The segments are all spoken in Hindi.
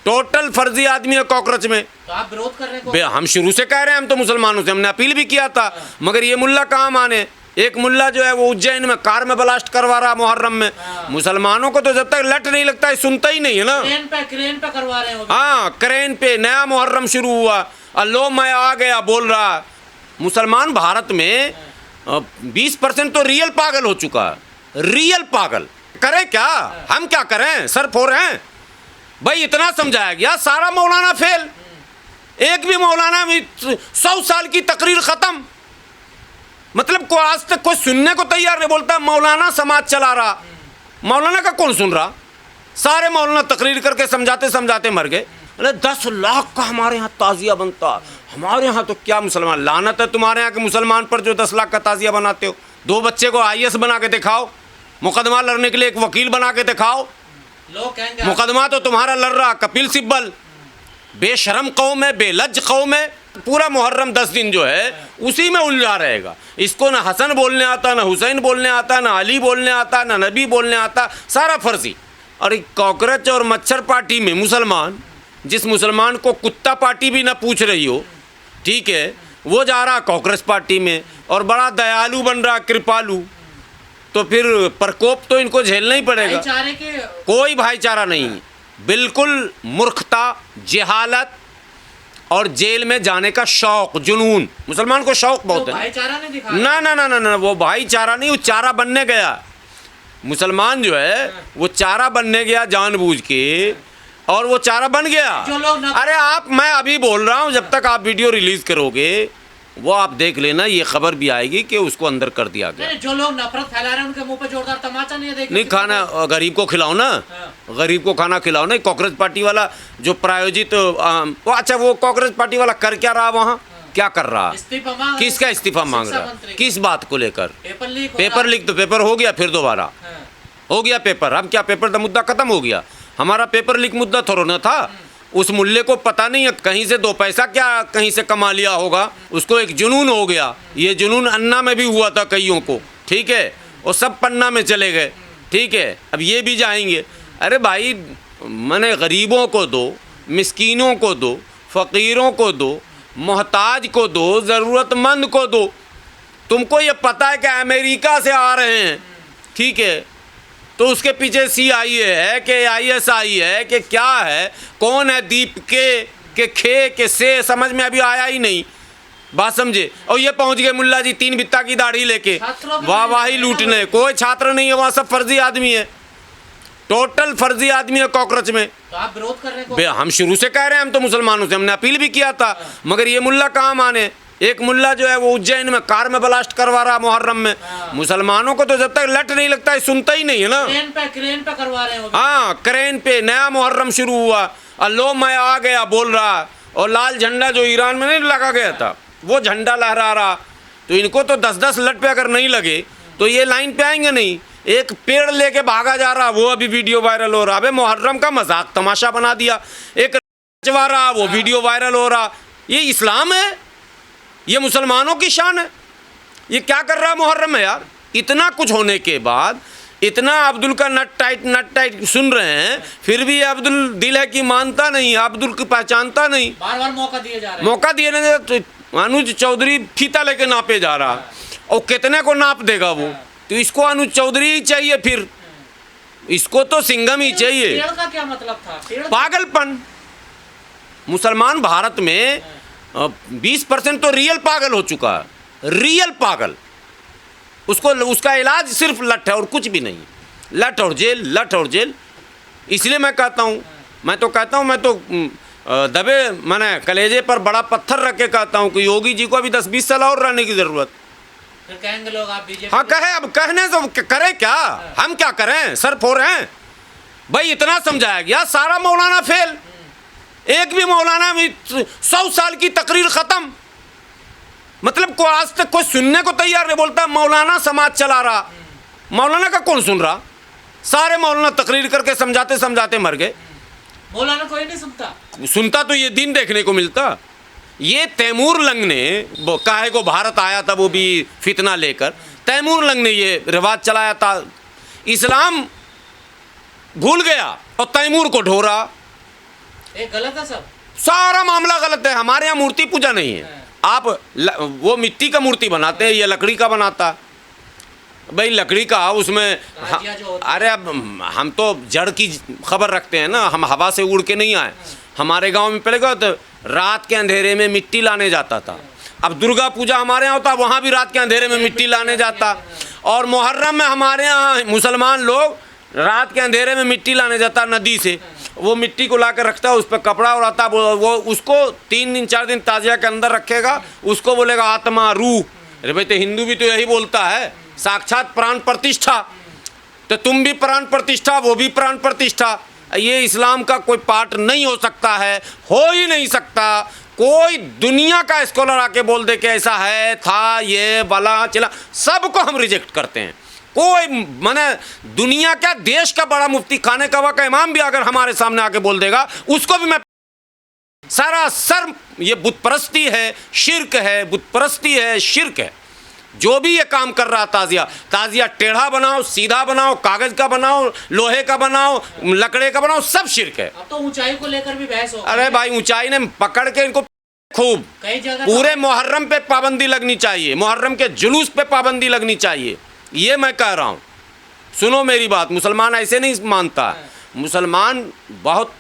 टोटल फर्जी आदमी है कॉकरोच में। तो आप विरोध कर रहे हैं? हम शुरू से कह रहे हैं, हम तो मुसलमानों से हमने अपील भी किया था, मगर ये मुल्ला कहाँ माने। एक मुल्ला जो है वो उज्जैन में कार में ब्लास्ट करवा रहा मुहर्रम में। मुसलमानों को तो जब तक लट नहीं लगता है सुनता ही नहीं है ना। क्रेन पे करवा रहे हैं। हाँ, क्रेन पे नया मुहर्रम शुरू हुआ, अल्लो मैं आ गया बोल रहा। मुसलमान भारत में 20% तो रियल पागल हो चुका है। रियल पागल करे क्या, हम क्या करें, सर फोड़ हैं भाई। इतना समझाया गया, सारा मौलाना फेल। एक भी मौलाना 100 साल की तकरीर खत्म, मतलब को आज तक कोई सुनने को तैयार नहीं। बोलता मौलाना समाज चला रहा, मौलाना का कौन सुन रहा। सारे मौलाना तकरीर करके समझाते समझाते मर गए। अरे 10 लाख का हमारे यहाँ ताजिया बनता, हमारे यहाँ तो क्या मुसलमान। लानत है तुम्हारे यहाँ के मुसलमान पर जो 10 लाख का ताजिया बनाते हो। 2 बच्चे को IAS बना के दिखाओ, मुकदमा लड़ने के लिए एक वकील बना के दिखाओ। लोग कहेंगे मुकदमा तो तुम्हारा लड़ रहा कपिल सिब्बल। बेशरम कौम है, बेलज कौम है। पूरा मुहर्रम 10 दिन जो है उसी में उलझा रहेगा। इसको ना हसन बोलने आता, ना हुसैन बोलने आता, ना अली बोलने आता, ना नबी बोलने आता, सारा फर्जी। और कॉकरोच और मच्छर पार्टी में मुसलमान, जिस मुसलमान को कुत्ता पार्टी भी ना पूछ रही हो, ठीक है, वो जा रहा कॉकरोच पार्टी में और बड़ा दयालु बन रहा, कृपालु। तो फिर प्रकोप तो इनको झेलना ही पड़ेगा। भाईचारे के कोई भाईचारा नहीं, बिल्कुल मूर्खता, जहालत और जेल में जाने का शौक, जुनून। मुसलमान को शौक बहुत है। भाईचारा नहीं दिखा। ना ना ना ना ना, वो भाईचारा नहीं, वो चारा बनने गया। मुसलमान जो है वो चारा बनने गया जानबूझ के, और वो चारा बन गया। अरे आप, मैं अभी बोल रहा हूँ, जब तक आप वीडियो रिलीज करोगे वो आप देख लेना, ये खबर भी आएगी कि उसको अंदर कर दिया गया। जो लोग नफरत फैला रहे हैं उनके मुंह पे जोरदार तमाचा नहीं है। नहीं, खाना गरीब को खिलाओ ना, गरीब को खाना खिलाओ ना। कॉकरोच पार्टी वाला जो प्रायोजित वो, अच्छा वो कॉकरोच पार्टी वाला कर क्या रहा वहाँ, क्या कर रहा, किसका इस्तीफा मांग रहा, किस बात को लेकर। पेपर लीक तो पेपर हो गया, फिर दोबारा हो गया पेपर। अब क्या पेपर का मुद्दा खत्म हो गया। हमारा पेपर लीक मुद्दा थोड़ा ना था। उस मुल्ले को पता नहीं है, कहीं से 2 पैसा क्या कहीं से कमा लिया होगा, उसको एक जुनून हो गया। ये जुनून अन्ना में भी हुआ था कईयों को, ठीक है, और सब पन्ना में चले गए, ठीक है, अब ये भी जाएंगे। अरे भाई, मैंने गरीबों को दो, मिस्कीनों को दो, फ़कीरों को दो, मोहताज को दो, ज़रूरतमंद को दो। तुमको ये पता है कि अमेरिका से आ रहे हैं, ठीक है, तो उसके पीछे CIA है कि ISI है कि क्या है, कौन है, दीप के खे के से, समझ में अभी आया ही नहीं। बात समझे। और ये पहुंच गए मुल्ला जी 3 बित्ता की दाढ़ी लेके वाही लूटने। कोई छात्र नहीं है वहाँ, सब फर्जी आदमी है, टोटल फर्जी आदमी है कॉकरोच में। तो आप विरोध कर रहे हैं? हम शुरू से कह रहे हैं, हम तो मुसलमानों से हमने अपील भी किया था, मगर ये मुल्ला कहाँ माने। एक मुल्ला जो है वो उज्जैन में कार में ब्लास्ट करवा रहा मुहर्रम में। मुसलमानों को तो जब तक लट नहीं लगता है सुनता ही नहीं है ना। क्रेन पे करवा रहे हैं। हाँ, क्रेन पे नया मुहर्रम शुरू हुआ, अल्लो मैं आ गया बोल रहा, और लाल झंडा जो ईरान में नहीं लगा गया था वो झंडा लहरा रहा। तो इनको तो 10-10 लट पे अगर नहीं लगे तो ये लाइन पे आएंगे नहीं। एक पेड़ लेके भागा जा रहा, वो अभी वीडियो वायरल हो रहा। अबे मुहर्रम का मजाक तमाशा बना दिया। एक नचवा रहा, वो वीडियो वायरल हो रहा। ये इस्लाम है, ये मुसलमानों की शान है। ये क्या कर रहा है मुहर्रम में यार। इतना कुछ होने के बाद, इतना अब्दुल का नट टाइट सुन रहे हैं, फिर भी अब्दुल दिल है कि मानता नहीं, अब्दुल की पहचानता नहीं। बार-बार मौका दिए जा रहे हैं। मौका दिए नहीं तो अनुज चौधरी फीता लेके नापे जा रहा, और कितने को नाप देगा वो। तो इसको अनुज चौधरी ही चाहिए, फिर इसको तो सिंघम ही चाहिए। पेड़ का क्या मतलब था? पागलपन। मुसलमान भारत में 20% तो रियल पागल हो चुका है, रियल पागल। उसको, उसका इलाज सिर्फ लठ है और कुछ भी नहीं। लठ और जेल, लठ और जेल। इसलिए मैं कहता हूँ, मैं तो दबे मैंने कलेजे पर बड़ा पत्थर रख के कहता हूँ कि योगी जी को अभी 10-20 साल और रहने की ज़रूरत। फिर कहेंगे लोग आप बीजेपी। हाँ कहे, अब कहने तो करे क्या, हम क्या करें, सर फोड़ हैं भाई। इतना समझाया गया, सारा मौलाना फेल। एक भी मौलाना 100 साल की तकरीर खत्म, मतलब को आज तक कोई सुनने को तैयार नहीं। बोलता मौलाना समाज चला रहा, मौलाना का कौन सुन रहा। सारे मौलाना तकरीर करके समझाते समझाते मर गए। मौलाना कोई नहीं सुनता तो ये दिन देखने को मिलता। ये तैमूर लंग ने काहे को भारत आया था, वो भी फितना लेकर। तैमूर लंग ने ये रिवाज चलाया था, इस्लाम भूल गया और तैमूर को ढोरा। ये गलत है सब। सारा मामला गलत है। हमारे यहाँ मूर्ति पूजा नहीं है। आप वो मिट्टी का मूर्ति बनाते हैं, ये लकड़ी का बनाता। भाई लकड़ी का उसमें ताजिया जो होता अरे अब हम तो जड़ की खबर रखते हैं ना, हम हवा से उड़ के नहीं आए। हमारे गांव में पहले क्या होता, रात के अंधेरे में मिट्टी लाने जाता था। अब दुर्गा पूजा हमारे यहाँ होता, वहाँ भी रात के अंधेरे में मिट्टी लाने जाता। और मुहर्रम में हमारे यहाँ मुसलमान लोग रात के अंधेरे में मिट्टी लाने जाता नदी से। वो मिट्टी को ला कर रखता है, उस पर कपड़ा उड़ाता, वो उसको 3 दिन 4 दिन ताजिया के अंदर रखेगा, उसको बोलेगा आत्मा रूह। अरे भाई तो हिंदू भी तो यही बोलता है, साक्षात प्राण प्रतिष्ठा। तो तुम भी प्राण प्रतिष्ठा, वो भी प्राण प्रतिष्ठा। ये इस्लाम का कोई पार्ट नहीं हो सकता है, हो ही नहीं सकता। कोई दुनिया का स्कॉलर आके बोल दे कि ऐसा है, था, ये बला चला, सबको हम रिजेक्ट करते हैं। कोई माने दुनिया का देश का बड़ा मुफ्ती खाने कवा का इमाम भी अगर हमारे सामने आके बोल देगा, उसको भी मैं सरासर ये बुतपरस्ती है, शिर्क है, बुतपरस्ती है, शिर्क है। जो भी ये काम कर रहा ताजिया टेढ़ा बनाओ, सीधा बनाओ, कागज का बनाओ, लोहे का बनाओ, लकड़े का बनाओ, सब शिर्क है। अब तो ऊंचाई को लेकर भी बहस हो। अरे भाई ऊंचाई ने पकड़ के इनको खूब कई जगह पूरे मुहर्रम पे पाबंदी लगनी चाहिए, मुहर्रम के जुलूस पे पाबंदी लगनी चाहिए। ये मैं कह रहा हूँ, सुनो मेरी बात। मुसलमान ऐसे नहीं मानता। मुसलमान बहुत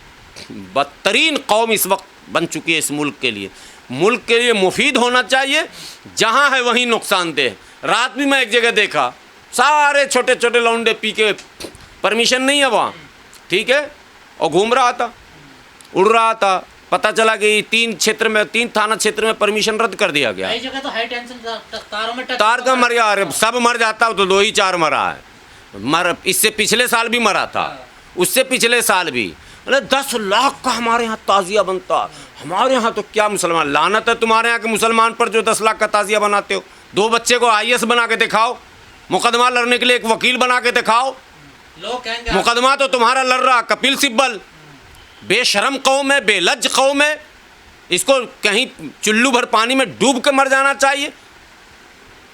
बदतरीन कौम इस वक्त बन चुकी है इस मुल्क के लिए। मुल्क के लिए मुफीद होना चाहिए, जहाँ है वहीं नुकसानदेह। रात भी मैं एक जगह देखा, सारे छोटे छोटे लौंडे पी के, परमिशन नहीं है वहाँ, ठीक है, और घूम रहा था, उड़ रहा था। पता चला कि 3 थाना क्षेत्र में परमिशन रद्द कर दिया गया। कई जगह तो हाई टेंशन तारों में तार का मर गया। अरे सब मर जाता तो 2 ही 4 मरा है। इससे पिछले साल भी मरा था, उससे पिछले साल भी। अरे 10 लाख का हमारे यहाँ ताजिया बनता। हमारे यहाँ तो क्या मुसलमान, लानत है तुम्हारे यहाँ के मुसलमान पर जो 10 लाख का ताजिया बनाते हो। 2 बच्चे को IAS बना के दिखाओ, मुकदमा लड़ने के लिए एक वकील बना के दिखाओ। लोग कहेंगे मुकदमा तो तुम्हारा लड़ रहा कपिल सिब्बल। बेशरम कौम है, बेलज कौम है। इसको कहीं चुल्लू भर पानी में डूब के मर जाना चाहिए।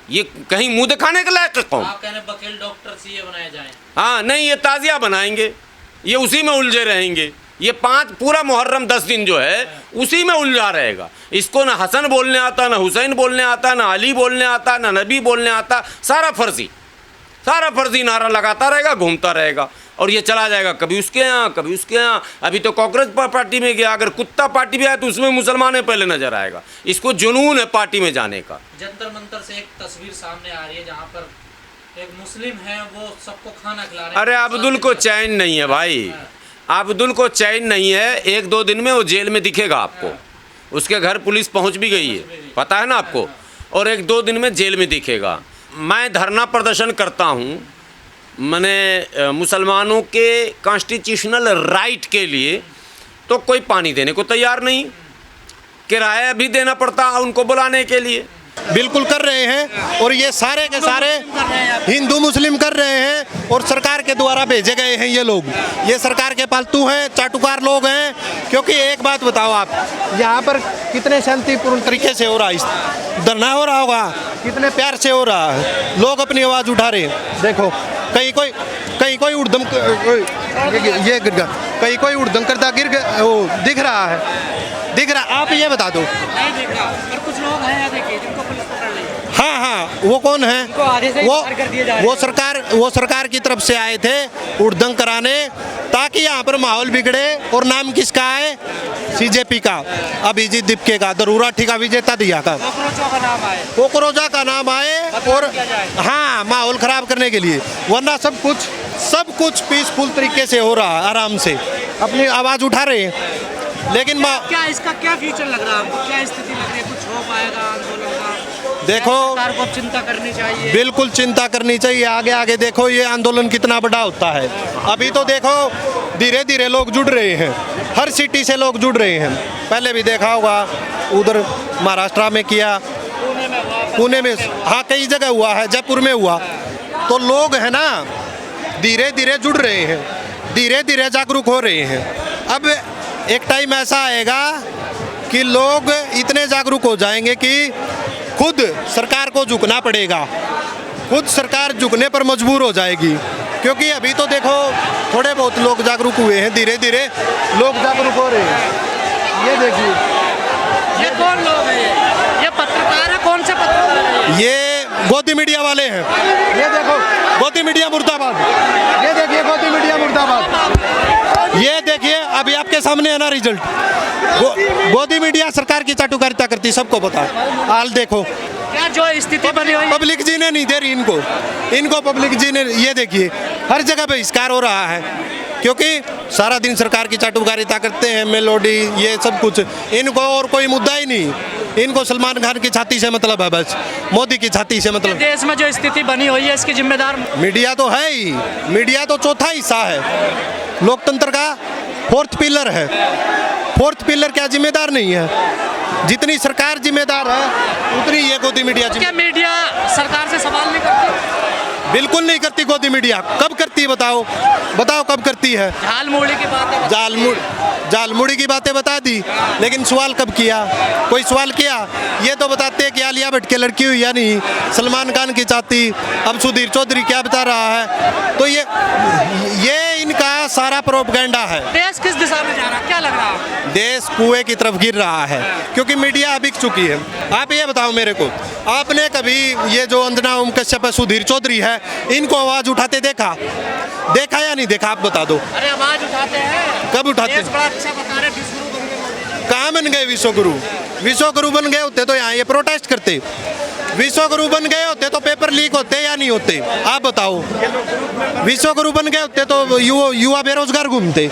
ये कहीं मुंह दिखाने के लायक कौम। आप कहने वकील डॉक्टर सीए बनाए जाएं। हाँ नहीं, ये ताजिया बनाएंगे, ये उसी में उलझे रहेंगे। ये पूरा मुहर्रम 10 दिन जो है उसी में उलझा रहेगा। इसको ना हसन बोलने आता, ना हुसैन बोलने आता, ना अली बोलने आता, ना नबी बोलने आता। सारा फर्जी नारा लगाता रहेगा, घूमता रहेगा, और ये चला जाएगा कभी उसके यहाँ, कभी उसके यहाँ। अभी तो कांग्रेस पार्टी में गया, अगर कुत्ता पार्टी भी आए तो उसमें मुसलमान पहले नजर आएगा। इसको जुनून है पार्टी में जाने का। जंतर मंतर से एक तस्वीर सामने आ रही है जहाँ पर एक मुस्लिम है, वो सबको खाना खिला रहे हैं। अरे अब्दुल को चैन नहीं है भाई, अब्दुल को चैन नहीं है। 1-2 दिन में वो जेल में दिखेगा आपको। उसके घर पुलिस पहुंच भी गई है, पता है ना आपको। और 1-2 दिन में जेल में दिखेगा। मैं धरना प्रदर्शन करता हूं, मैंने मुसलमानों के कॉन्स्टिट्यूशनल राइट के लिए, तो कोई पानी देने को तैयार नहीं। किराया भी देना पड़ता है उनको बुलाने के लिए। बिल्कुल कर रहे हैं, और ये सारे के सारे हिंदू मुस्लिम कर रहे हैं, और सरकार के द्वारा भेजे गए हैं ये लोग। ये सरकार के पालतू हैं, चाटुकार लोग हैं। क्योंकि एक बात बताओ आप, यहाँ पर कितने शांतिपूर्ण तरीके से हो रहा है, धरना हो रहा होगा, कितने प्यार से हो रहा है, लोग अपनी आवाज़ उठा रहे हैं। देखो कहीं कोई उड़दम ये गिर गया, कहीं कोई उड़दम करता गिर गया, वो दिख रहा है। आप ये बता दो। नहीं दिख रहा, पर कुछ लोग हैं यहाँ देखिए जिनको पुलिस पकड़ ली। हाँ, वो कौन है? वो सरकार की तरफ से आए थे उड़दंग कराने, ताकि यहाँ पर माहौल बिगड़े। और नाम किसका है? CJP का, अभिजीत दीपके का, दरूरा ठिका विजेता दिया का, कोकरोजा का नाम आए, और हाँ, माहौल खराब करने के लिए। वरना सब कुछ पीसफुल तरीके से हो रहा है, आराम से अपनी आवाज़ उठा रहे हैं। लेकिन क्या इसका क्या फ्यूचर लग रहा है आपको? क्या स्थिति लग रही है? कुछ हो पाएगा आंदोलन का? देखो, सरकार को चिंता करनी चाहिए। बिल्कुल चिंता करनी चाहिए। आगे देखो ये आंदोलन कितना बड़ा होता है। अभी तो देखो धीरे धीरे लोग जुड़ रहे हैं, हर सिटी से लोग जुड़ रहे हैं। पहले भी देखा होगा, उधर महाराष्ट्र में किया, पुणे में, हाँ कई जगह हुआ है, जयपुर में हुआ। तो लोग है ना धीरे धीरे जुड़ रहे हैं, धीरे धीरे जागरूक हो रहे हैं। अब एक टाइम ऐसा आएगा कि लोग इतने जागरूक हो जाएंगे कि खुद सरकार को झुकना पड़ेगा, खुद सरकार झुकने पर मजबूर हो जाएगी। क्योंकि अभी तो देखो थोड़े बहुत लोग जागरूक हुए हैं, धीरे धीरे लोग जागरूक हो रहे हैं। ये देखिए, ये कौन लोग हैं? ये पत्रकार है, कौन से पत्रकार है? ये गोदी मीडिया वाले हैं। ये देखो गोदी मीडिया मुर्दाबाद, ये देखिए गोदी मीडिया मुर्दाबाद। ये देखिए अभी आपके सामने है ना रिजल्ट। गोदी मीडिया सरकार की चाटुकारिता करती, सबको पता है। हाल देखो, क्या जो स्थिति बनी हुई है? पब्लिक जी ने नहीं दे रही इनको पब्लिक जी ने। ये देखिए हर जगह बहिष्कार हो रहा है, क्योंकि सारा दिन सरकार की चाटुकारिता करते हैं, मेलोडी ये सब कुछ। इनको और कोई मुद्दा ही नहीं, इनको सलमान खान की छाती से मतलब है, बस मोदी की छाती से मतलब। देश में जो स्थिति बनी हुई है इसकी जिम्मेदार मीडिया तो है ही, मीडिया तो चौथा हिस्सा है, लोकतंत्र का फोर्थ पिलर है। फोर्थ पिलर क्या जिम्मेदार नहीं है? जितनी सरकार जिम्मेदार है उतनी ये गोदी मीडिया क्या मीडिया सरकार से सवाल नहीं करती? बिल्कुल नहीं करती गोदी मीडिया। कब करती है बताओ कब करती है? झालमुड़ी की बात है, जालमुड़ी की बातें बता दी, लेकिन सवाल कब किया? कोई सवाल किया? ये तो बताते हैं कि आलिया भट्ट की लड़की हुई या नहीं, सलमान खान की चाहती, अब सुधीर चौधरी क्या बता रहा है। तो ये इनका सारा प्रोपगेंडा है। देश किस दिशा में जा रहा है, क्या लग रहा है? देश कुएं की तरफ गिर रहा है, क्योंकि मीडिया बिक चुकी है। आप ये बताओ मेरे को, आपने कभी ये जो अंजना ओम कश्यप सुधीर चौधरी है, इनको आवाज उठाते देखा या नहीं देखा? आप बता दो। अरे आवाज उठाते हैं। कब उठाते हैं? बड़ा अच्छा बता रहे, विश्वगुरु बन गए। कहाँ बन गए विश्वगुरु? विश्वगुरु बन गए होते तो यहाँ ये प्रोटेस्ट करते। विश्वगुरु बन गए होते तो पेपर लीक होते या नहीं होते? आप बताओ। विश्वगुरु बन गए होते तो युवा बेरोजगार घूमते।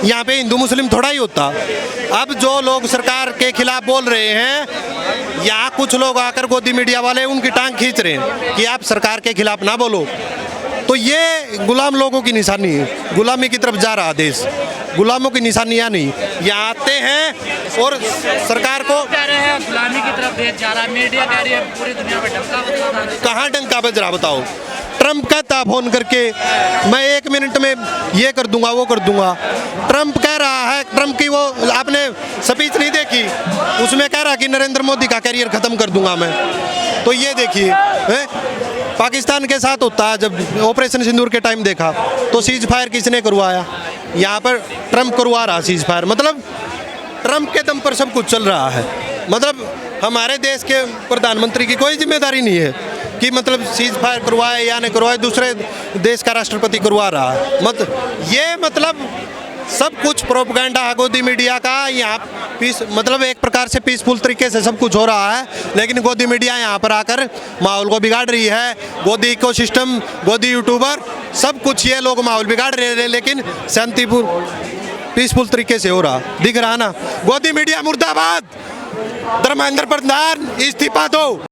यहाँ पे हिंदू मुस्लिम थोड़ा ही होता। अब जो लोग सरकार के खिलाफ बोल रहे हैं, यहाँ कुछ लोग आकर गोदी मीडिया वाले उनकी टांग खींच रहे हैं कि आप सरकार के खिलाफ ना बोलो। तो ये गुलाम लोगों की निशानी है, गुलामी की तरफ जा रहा देश। गुलामों की निशानियाँ नहीं, यहाँ आते हैं और सरकार को कह रहे हैं गुलामी की तरफ देश जा रहा है। मीडिया कह रही है पूरी दुनिया में डंका बज रहा है। कहाँ डंका बज रहा बताओ? ट्रम्प कहता फोन करके मैं 1 मिनट में ये कर दूंगा वो कर दूंगा। ट्रम्प कह रहा है, ट्रम्प की वो आपने स्पीच नहीं देखी, उसमें कह रहा कि नरेंद्र मोदी का कैरियर खत्म कर दूंगा मैं। तो ये देखिए पाकिस्तान के साथ होता है, जब ऑपरेशन सिंदूर के टाइम देखा तो सीज फायर किसने करवाया? यहाँ पर ट्रम्प करवा रहा सीज फायर। मतलब ट्रम्प के दम पर सब कुछ चल रहा है। मतलब हमारे देश के प्रधानमंत्री की कोई जिम्मेदारी नहीं है कि मतलब सीज फायर करवाए या नहीं करवाए, दूसरे देश का राष्ट्रपति करवा रहा है। मतलब सब कुछ प्रोपगेंडा है गोदी मीडिया का। यहाँ पीस मतलब एक प्रकार से पीसफुल तरीके से सब कुछ हो रहा है, लेकिन गोदी मीडिया यहाँ पर आकर माहौल को बिगाड़ रही है। गोदी इकोसिस्टम, गोदी यूट्यूबर, सब कुछ ये लोग माहौल बिगाड़ रहे हैं, लेकिन शांतिपूर्ण पीसफुल तरीके से हो रहा दिख रहा ना। गोदी मीडिया मुर्दाबाद, धर्मेंद्र प्रधान इस्तीफा दो।